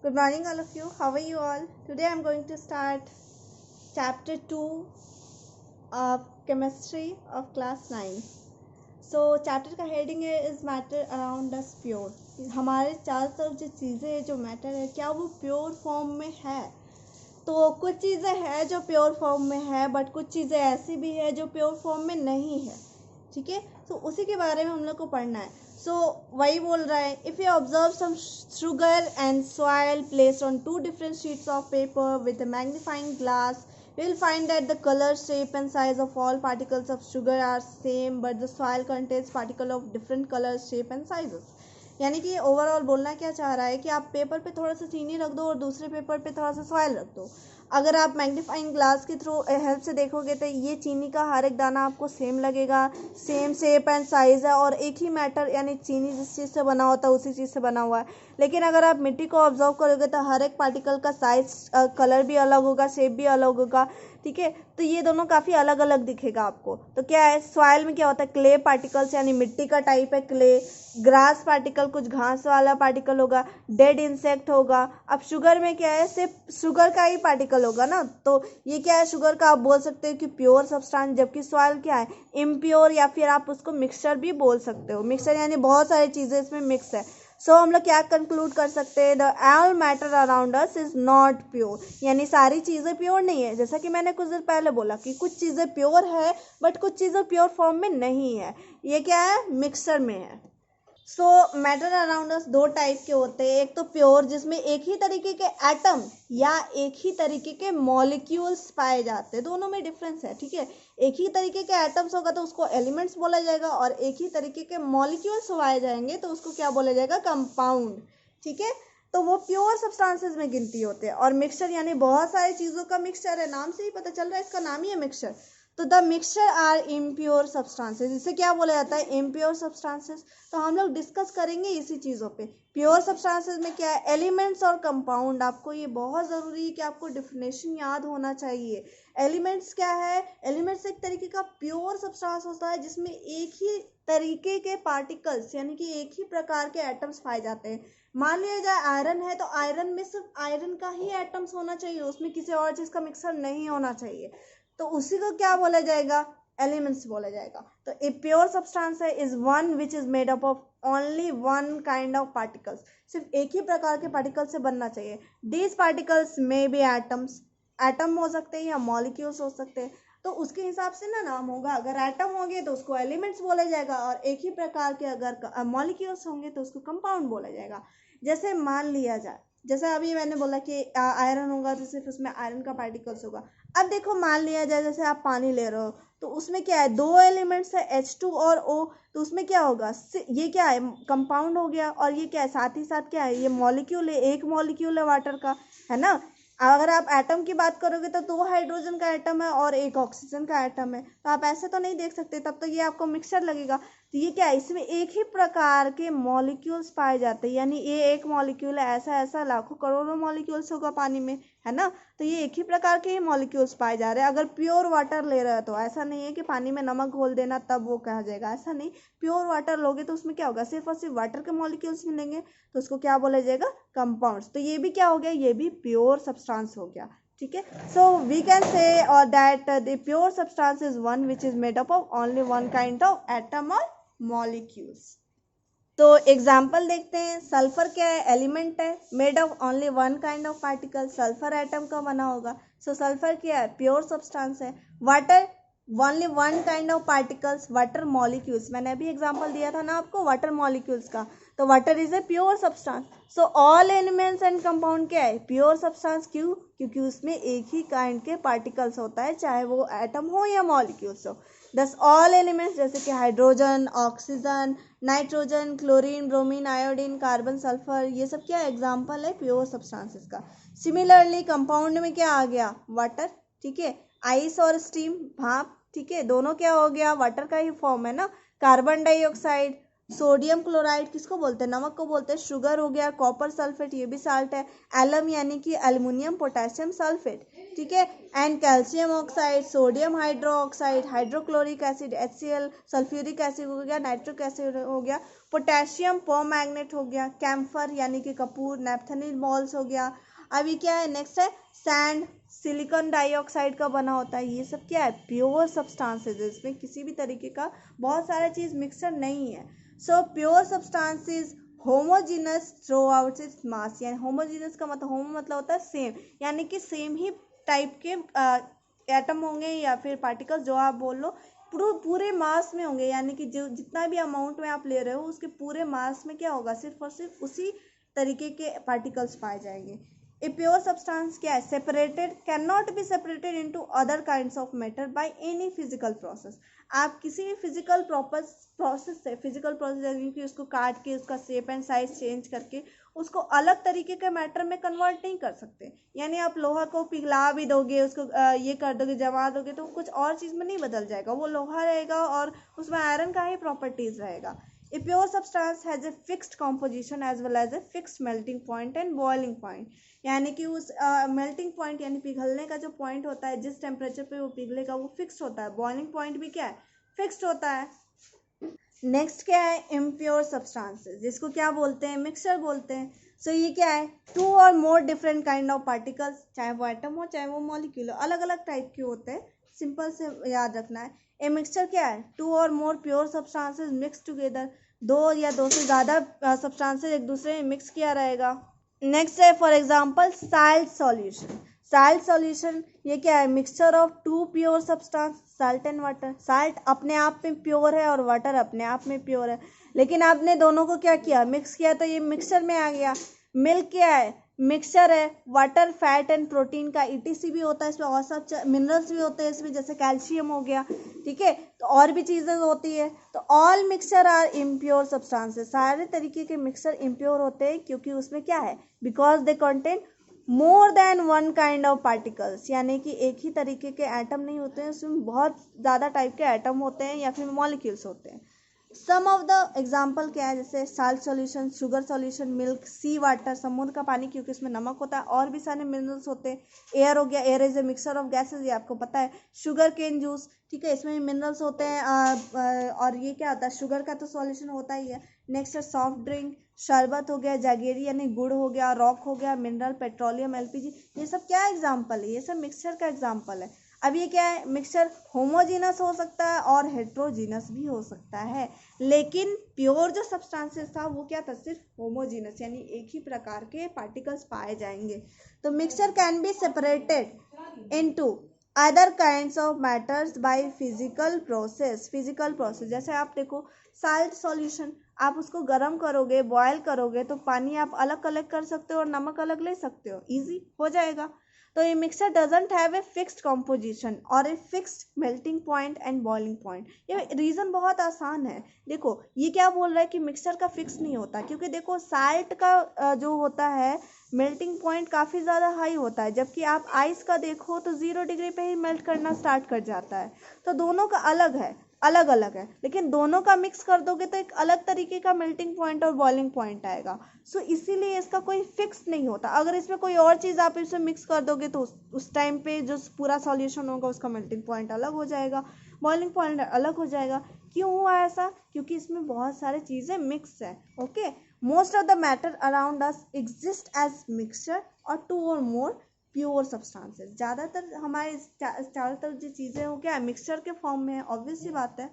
Good morning, all of you. How are you all? Today I'm going to start chapter 2 of chemistry of class 9. So chapter का heading है is matter around us pure. हमारे चारों तरफ जो चीज़ें हैं, जो मैटर है, क्या वो प्योर फॉर्म में है? तो कुछ चीज़ें हैं जो प्योर फॉर्म में है, बट कुछ चीज़ें ऐसी भी है जो प्योर फॉर्म में नहीं है. ठीक है, तो उसी के बारे में हम लोग को पढ़ना है. सो वही बोल रहा है, if you observe some sugar and soil placed on two different sheets of paper with a magnifying glass, you will find that the color, shape and size of all particles of sugar are same, but the soil contains particles of different colors, shape and sizes. यानी कि overall बोलना क्या चाह रहा है कि आप paper पे थोड़ा सा चीनी रख दो और दूसरे पेपर पे थोड़ा सा सॉइल रख दो. अगर आप मैग्नीफाइंग ग्लास के थ्रू हेल्प से देखोगे तो ये चीनी का हर एक दाना आपको सेम लगेगा, सेम शेप एंड साइज़ है और एक ही मैटर यानी चीनी जिस चीज़ से बना होता है उसी चीज़ से बना हुआ है. लेकिन अगर आप मिट्टी को ऑब्जर्व करोगे तो हर एक पार्टिकल का साइज, कलर भी अलग होगा, शेप भी अलग होगा. ठीक है, तो ये दोनों काफ़ी अलग अलग दिखेगा आपको. तो क्या है, सॉइल में क्या होता है, क्ले पार्टिकल्स यानी मिट्टी का टाइप है क्ले, ग्रास पार्टिकल कुछ घास वाला पार्टिकल होगा, डेड इंसेक्ट होगा. अब शुगर में क्या है, सिर्फ शुगर का ही पार्टिकल होगा ना, तो ये क्या है, शुगर का आप बोल सकते हो कि प्योर सब्सटेंस, जबकि सॉइल क्या है, इम्प्योर, या फिर आप उसको मिक्सचर भी बोल सकते हो. मिक्सचर यानी बहुत सारी चीज़ें इसमें मिक्स है. सो हम लोग क्या कंक्लूड कर सकते हैं, the all matter around us is not pure, यानी सारी चीज़ें प्योर नहीं है. जैसा कि मैंने कुछ देर पहले बोला कि कुछ चीज़ें प्योर है बट कुछ चीज़ें प्योर फॉर्म में नहीं है. ये क्या है, मिक्सचर में है. सो मैटर अराउंड अस दो टाइप के होते हैं. एक तो प्योर जिसमें एक ही तरीके के एटम या एक ही तरीके के मॉलिक्यूल्स पाए जाते हैं, दोनों में डिफरेंस है. ठीक है, एक ही तरीके के एटम्स होगा तो उसको एलिमेंट्स बोला जाएगा और एक ही तरीके के मॉलिक्यूल्स पाए जाएंगे तो उसको क्या बोला जाएगा, कंपाउंड. ठीक है, तो वो प्योर सब्सटेंसेस में गिनती होते हैं. और मिक्सचर यानी बहुत सारी चीज़ों का मिक्सचर है, नाम से ही पता चल रहा है इसका नाम ही है मिक्सचर. तो the mixture are impure substances, इसे क्या बोला जाता है, इम्प्योर सब्सटेंसेस. तो हम लोग डिस्कस करेंगे इसी चीज़ों पे. प्योर सब्सटेंसेस में क्या है, एलिमेंट्स और कंपाउंड. आपको ये बहुत ज़रूरी है कि आपको डिफिनेशन याद होना चाहिए. एलिमेंट्स क्या है, एलिमेंट्स एक तरीके का प्योर सब्सटेंस होता है जिसमें एक ही तरीके के पार्टिकल्स यानी कि एक ही प्रकार के एटम्स पाए जाते हैं. मान लिया जाए आयरन है तो आयरन में सिर्फ आयरन का ही एटम्स होना चाहिए, उसमें किसी और चीज़ का मिक्सर नहीं होना चाहिए. तो उसी को क्या बोला जाएगा, एलिमेंट्स बोला जाएगा. तो ए प्योर सब्सटेंस है is one which is made up of only one kind of particles, सिर्फ एक ही प्रकार के पार्टिकल से बनना चाहिए. दीज पार्टिकल्स में बी एटम्स, एटम हो सकते हैं या मॉलिक्यूल्स हो सकते हैं. तो उसके हिसाब से ना नाम होगा. अगर एटम होंगे तो उसको एलिमेंट्स बोला जाएगा और एक ही प्रकार के अगर मॉलिक्यूल्स होंगे तो उसको कंपाउंड बोला जाएगा. जैसे मान लिया जाए, जैसे अभी मैंने बोला कि आयरन होगा तो सिर्फ उसमें आयरन का पार्टिकल्स होगा. अब देखो मान लिया जाए जैसे आप पानी ले रहे हो तो उसमें क्या है, दो एलिमेंट्स है H2 और O, तो उसमें क्या होगा, ये क्या है, कंपाउंड हो गया. और ये क्या है, साथ ही साथ क्या है, ये मॉलिक्यूल है, एक मॉलिक्यूल है वाटर का, है ना. अगर आप एटम की बात करोगे तो दो हाइड्रोजन का एटम है और एक ऑक्सीजन का एटम है, तो आप ऐसे तो नहीं देख सकते, तब तो ये आपको मिक्सचर लगेगा. तो ये क्या है, इसमें एक ही प्रकार के मॉलिक्यूल्स पाए जाते हैं, यानी ये एक मॉलिक्यूल है, ऐसा ऐसा लाखों करोड़ों मॉलिक्यूल्स होगा पानी में, है ना. तो ये एक ही प्रकार के ही मॉलिक्यूल्स पाए जा रहे हैं. अगर प्योर वाटर ले रहे हो तो ऐसा नहीं है कि पानी में नमक घोल देना तब वो कहा जाएगा, ऐसा नहीं. प्योर वाटर लोगे तो उसमें क्या होगा, सिर्फ और सिर्फ वाटर के मॉलिक्यूल्स मिलेंगे, तो उसको क्या बोला जाएगा, कंपाउंड्स. तो ये भी क्या हो गया, ये भी प्योर सब्सटेंस हो गया. ठीक है, सो वी कैन से और that the pure substance is one which is made up of only one kind of atom और मॉलिक्यूल्स. तो एग्जाम्पल देखते हैं. सल्फर क्या है, एलिमेंट है, made of only one kind of particle, sulphur atom का बना होगा. सो सल्फर क्या है, प्योर सब्सटेंस है. Water only one kind of particles, water molecules, मैंने अभी एग्जांपल दिया था ना आपको वाटर मॉलिक्यूल्स का, तो water is a pure substance. So all elements and compound क्या है, प्योर सब्सटेंस. क्यों, क्योंकि उसमें एक ही काइंड के पार्टिकल्स होता है, चाहे वो एटम हो या मॉलिक्यूल्स हो. दस ऑल एलिमेंट्स जैसे कि hydrogen, oxygen, nitrogen, chlorine, bromine, iodine, carbon, sulphur, ये सब क्या एग्जाम्पल है प्योर सब्सटेंसेस का. सिमिलरली कंपाउंड में क्या आ गया, वाटर. ठीक है, आइस और स्टीम, भाप. ठीक है, दोनों क्या हो गया, वाटर का ही फॉर्म है ना. कार्बन डाइऑक्साइड, सोडियम क्लोराइड किसको बोलते हैं, नमक को बोलते हैं। शुगर हो गया, कॉपर सल्फेट ये भी साल्ट है। एलम यानी कि एल्युमिनियम पोटेशियम सल्फेट, ठीक है। And calcium oxide, sodium hydro oxide, hydrochloric acid HCl, sulphuric acid हो गया, नाइट्रिक एसिड हो गया, पोटेशियम परमैंगनेट हो गया, कैम्फर यानी कि कपूर, नेप्थेनिल मॉल्स हो गया। अभी क्या है, नेक्स्ट है सैंड, सिलिकॉन डाइऑक्साइड का बना होता है। ये सब क्या है, प्योर सब्सटेंसेस है, इसमें किसी भी तरीके का बहुत सारा चीज़ मिक्सर नहीं है। So pure substances homogeneous through out its mass, यानी होमोजीनस का मतलब, होमो मतलब होता है सेम, यानी कि सेम ही टाइप के एटम होंगे या फिर पार्टिकल्स जो आप बोल लो, पूरे मास में होंगे, यानी कि जो जितना भी अमाउंट में आप ले रहे हो उसके पूरे मास में क्या होगा, सिर्फ और सिर्फ उसी तरीके के पार्टिकल्स पाए जाएंगे। ए प्योर सब्सटेंस क्या है, separated, can not be separated into other kinds of matter by any physical process. आप किसी भी फिजिकल प्रोसेस से, फिजिकल प्रोसेस यानी कि उसको काट के उसका शेप एंड साइज चेंज करके उसको अलग तरीके के मैटर में कन्वर्ट नहीं कर सकते। यानी आप लोहा को पिघला भी दोगे, उसको ये कर दोगे, जमा दोगे, तो कुछ और चीज़ में नहीं बदल जाएगा, वो लोहा रहेगा और उसमें आयरन का ही प्रॉपर्टीज रहेगा। A pure substance has a fixed composition as well as a fixed melting point and boiling point, यानी कि उस मेल्टिंग पॉइंट यानी पिघलने का जो पॉइंट होता है, जिस टेम्परेचर पे वो पिघलेगा वो फिक्स होता है। बॉइलिंग पॉइंट भी क्या है, फिक्स्ड होता है। नेक्स्ट क्या है, इम्प्योर सब्सटेंसेस, जिसको क्या बोलते हैं, मिक्सचर बोलते हैं। सो ये क्या है, to or more different kind of particles, चाहे वो एटम हो चाहे वो मॉलिक्यूल हो, अलग अलग टाइप के होते हैं, सिंपल से याद रखना है। ए मिक्सचर क्या है, to or more pure substances mix together, दो या दो से ज़्यादा सब्सटेंसेस एक दूसरे में मिक्स किया रहेगा। नेक्स्ट है for example salt solution. Salt solution ये क्या है, mixture of two pure substance, salt and water. Salt अपने आप में प्योर है और वाटर अपने आप में प्योर है, लेकिन आपने दोनों को क्या किया, मिक्स किया, तो ये मिक्सचर में आ गया। मिल्क क्या है, मिक्सचर है, वाटर, फैट एंड प्रोटीन का ETC भी होता है इसमें, और सब मिनरल्स भी होते हैं इसमें, जैसे कैल्शियम हो गया, ठीक है, तो और भी चीज़ें होती है। तो all mixture are impure substances, सारे तरीके के मिक्सचर इम्प्योर होते हैं, क्योंकि उसमें क्या है, because they contain more than one kind of particles, यानी कि एक ही तरीके के एटम नहीं होते हैं, उसमें बहुत ज़्यादा टाइप के एटम होते हैं या फिर मॉलिक्यूल्स होते हैं। सम ऑफ द एग्जाम्पल क्या है, जैसे salt solution, sugar solution, milk, sea water, समुद्र का पानी क्योंकि उसमें नमक होता है, और भी सारे मिनरल्स होते हैं। एयर हो गया, air is a mixture of gases, ये आपको पता है। शुगर केन जूस, ठीक है, इसमें भी मिनरल्स होते हैं, और ये क्या होता है, शुगर का तो सॉल्यूशन होता ही है। नेक्स्ट है सॉफ्ट ड्रिंक, शरबत हो गया, जगेरी यानी गुड़ हो गया, रॉक हो गया, मिनरल, पेट्रोलियम, LPG, ये सब क्या एग्जाम्पल है, ये सब मिक्सचर का एग्जाम्पल है। अब ये क्या है, मिक्सचर होमोजीनस हो सकता है और हेट्रोजीनस भी हो सकता है, लेकिन प्योर जो सब्सटेंसेस था वो क्या था, सिर्फ होमोजीनस, यानी एक ही प्रकार के पार्टिकल्स पाए जाएंगे। तो mixture can be separated into other kinds of matters by physical process. Physical process जैसे आप देखो, साल्ट सॉल्यूशन, आप उसको गर्म करोगे, बॉयल करोगे, तो पानी आप अलग अलग कर सकते हो और नमक अलग ले सकते हो, इजी हो जाएगा। तो ये mixture doesn't have a fixed composition और a fixed melting point and boiling point. ये रीज़न बहुत आसान है। देखो ये क्या बोल रहा है कि मिक्सर का फिक्स नहीं होता, क्योंकि देखो साल्ट का जो होता है मेल्टिंग पॉइंट काफ़ी ज़्यादा हाई होता है, जबकि आप आइस का देखो तो 0 डिग्री पे ही मेल्ट करना स्टार्ट कर जाता है। तो दोनों का अलग है, अलग अलग है, लेकिन दोनों का मिक्स कर दोगे तो एक अलग तरीके का मेल्टिंग पॉइंट और बॉइलिंग पॉइंट आएगा। सो इसीलिए इसका कोई फिक्स नहीं होता। अगर इसमें कोई और चीज़ आप इसमें मिक्स कर दोगे तो उस टाइम पे जो पूरा सॉल्यूशन होगा उसका मेल्टिंग पॉइंट अलग हो जाएगा, बॉइलिंग पॉइंट अलग हो जाएगा। क्यों हुआ ऐसा, क्योंकि इसमें बहुत सारी चीज़ें मिक्स है। Okay, most of the matter around us exist as mixture or two or more pure substances. ज़्यादातर हमारे चारों तरफ जो चीज़ें हो क्या है, मिक्सचर के फॉर्म में है, ऑब्वियस सी बात है।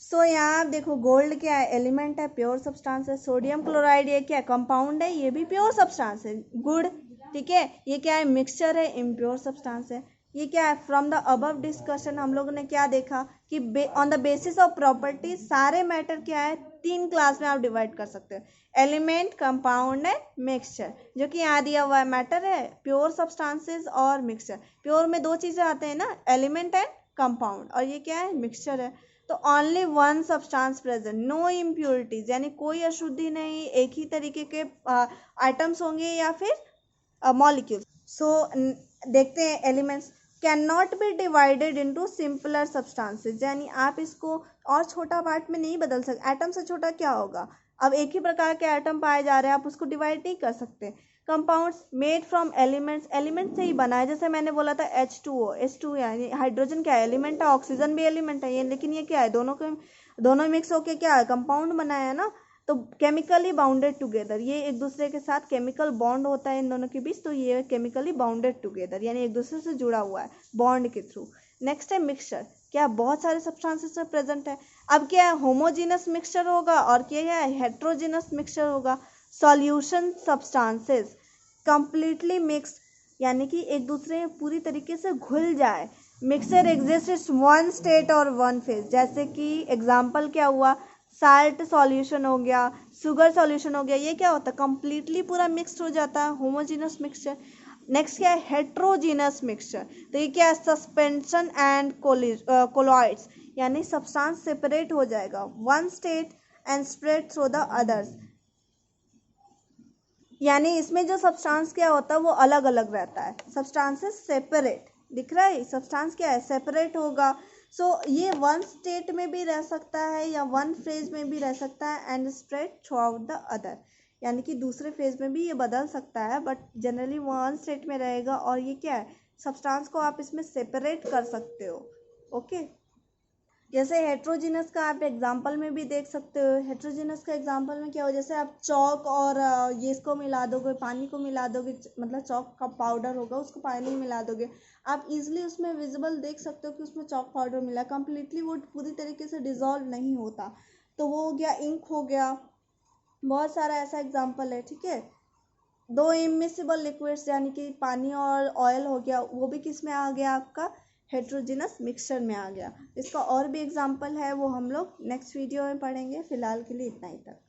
सो यहाँ आप देखो, गोल्ड क्या है, एलिमेंट है, प्योर सब्सटेंस है। सोडियम क्लोराइड ये क्या है, कंपाउंड है, ये भी प्योर सब्सटेंस है। गुड़, ठीक है, ये क्या है, मिक्सचर है, इम्प्योर सब्सटेंस है। ये क्या है, फ्रॉम द अबव डिस्कशन हम लोगों ने क्या देखा कि on the basis of property सारे मैटर क्या है, 3 क्लास में आप डिवाइड कर सकते हो, एलिमेंट, कंपाउंड एंड मिक्सचर। जो कि यहाँ दिया हुआ है, मैटर है, प्योर सब्सटेंसेस और मिक्सचर। प्योर में 2 चीज़ें आते हैं ना, एलिमेंट एंड कंपाउंड, और ये क्या है, मिक्सचर है। तो only one substance present, no impurities, यानी कोई अशुद्धि नहीं, एक ही तरीके के आइटम्स होंगे या फिर मॉलिक्यूल्स। सो देखते हैं, elements can not be divided into simpler substances, यानी आप इसको और छोटा पार्ट में नहीं बदल सकते। एटम से छोटा क्या होगा? अब एक ही प्रकार के एटम पाए जा रहे हैं, आप उसको डिवाइड नहीं कर सकते। Compounds made from elements, element से ही बना है। जैसे मैंने बोला था H2O, H2 यानी हाइड्रोजन क्या है? एलिमेंट है। ऑक्सीजन भी एलिमेंट है ये, लेकिन ये क्या है? दोनों मिक्स होके क्या है? कंपाउंड बनाया है ना। तो केमिकली बाउंडेड टुगेदर, ये एक दूसरे के साथ केमिकल बॉन्ड होता है इन दोनों के बीच, तो ये केमिकली बाउंडेड टुगेदर यानी एक दूसरे से जुड़ा हुआ है बॉन्ड के थ्रू। नेक्स्ट है मिक्सचर, क्या बहुत सारे सब्सटेंसेस में प्रेजेंट है। अब क्या है? होमोजीनस मिक्सचर होगा और क्या है? हेट्रोजीनस मिक्सचर होगा। सॉल्यूशन सब्सटेंसेस कंप्लीटली मिक्स यानी कि एक दूसरे में पूरी तरीके से घुल जाए। मिक्सचर एग्जिस्ट वन स्टेट और वन फेज, जैसे कि एग्जाम्पल क्या हुआ? साल्ट सॉल्यूशन हो गया, शुगर सॉल्यूशन हो गया, ये क्या होता है? कंप्लीटली पूरा मिक्स्ड हो जाता है, होमोजीनस मिक्सचर। नेक्स्ट क्या है? हेट्रोजीनस मिक्सचर, तो ये क्या है? सस्पेंशन एंड कोलॉइड्स यानी सब्सटेंस सेपरेट हो जाएगा one state and spread through the others, यानी इसमें जो सब्सटेंस क्या होता है वो अलग अलग रहता है। सब्सटेंसेस सेपरेट, दिख रहा है? सब्सटेंस क्या है? सेपरेट होगा। सो ये वन स्टेट में भी रह सकता है या वन फेज में भी रह सकता है and spread through out the other, यानी कि दूसरे फेज में भी ये बदल सकता है, बट जनरली वन स्टेट में रहेगा। और ये क्या है? सब्सटेंस को आप इसमें सेपरेट कर सकते हो। ओके, जैसे हेट्रोजीनस का आप एग्जांपल में भी देख सकते हो। हेट्रोजीनस का एग्जांपल में क्या हो? जैसे आप चौक और ये इसको मिला दोगे, पानी को मिला दोगे, मतलब चौक का पाउडर होगा उसको पानी में मिला दोगे, आप इजीली उसमें विजिबल देख सकते हो कि उसमें चौक पाउडर मिला। कंप्लीटली वो पूरी तरीके से डिजॉल्व नहीं होता, तो वो हो गया इंक हो गया। बहुत सारा ऐसा एग्जाम्पल है, ठीक है। दो इमिसिबल लिक्विड्स यानी कि पानी और ऑयल हो गया, वो भी किस में आ गया? आपका हेट्रोजीनस मिक्सचर में आ गया। इसका और भी एग्जाम्पल है, वो हम लोग नेक्स्ट वीडियो में पढ़ेंगे। फिलहाल के लिए इतना ही तक।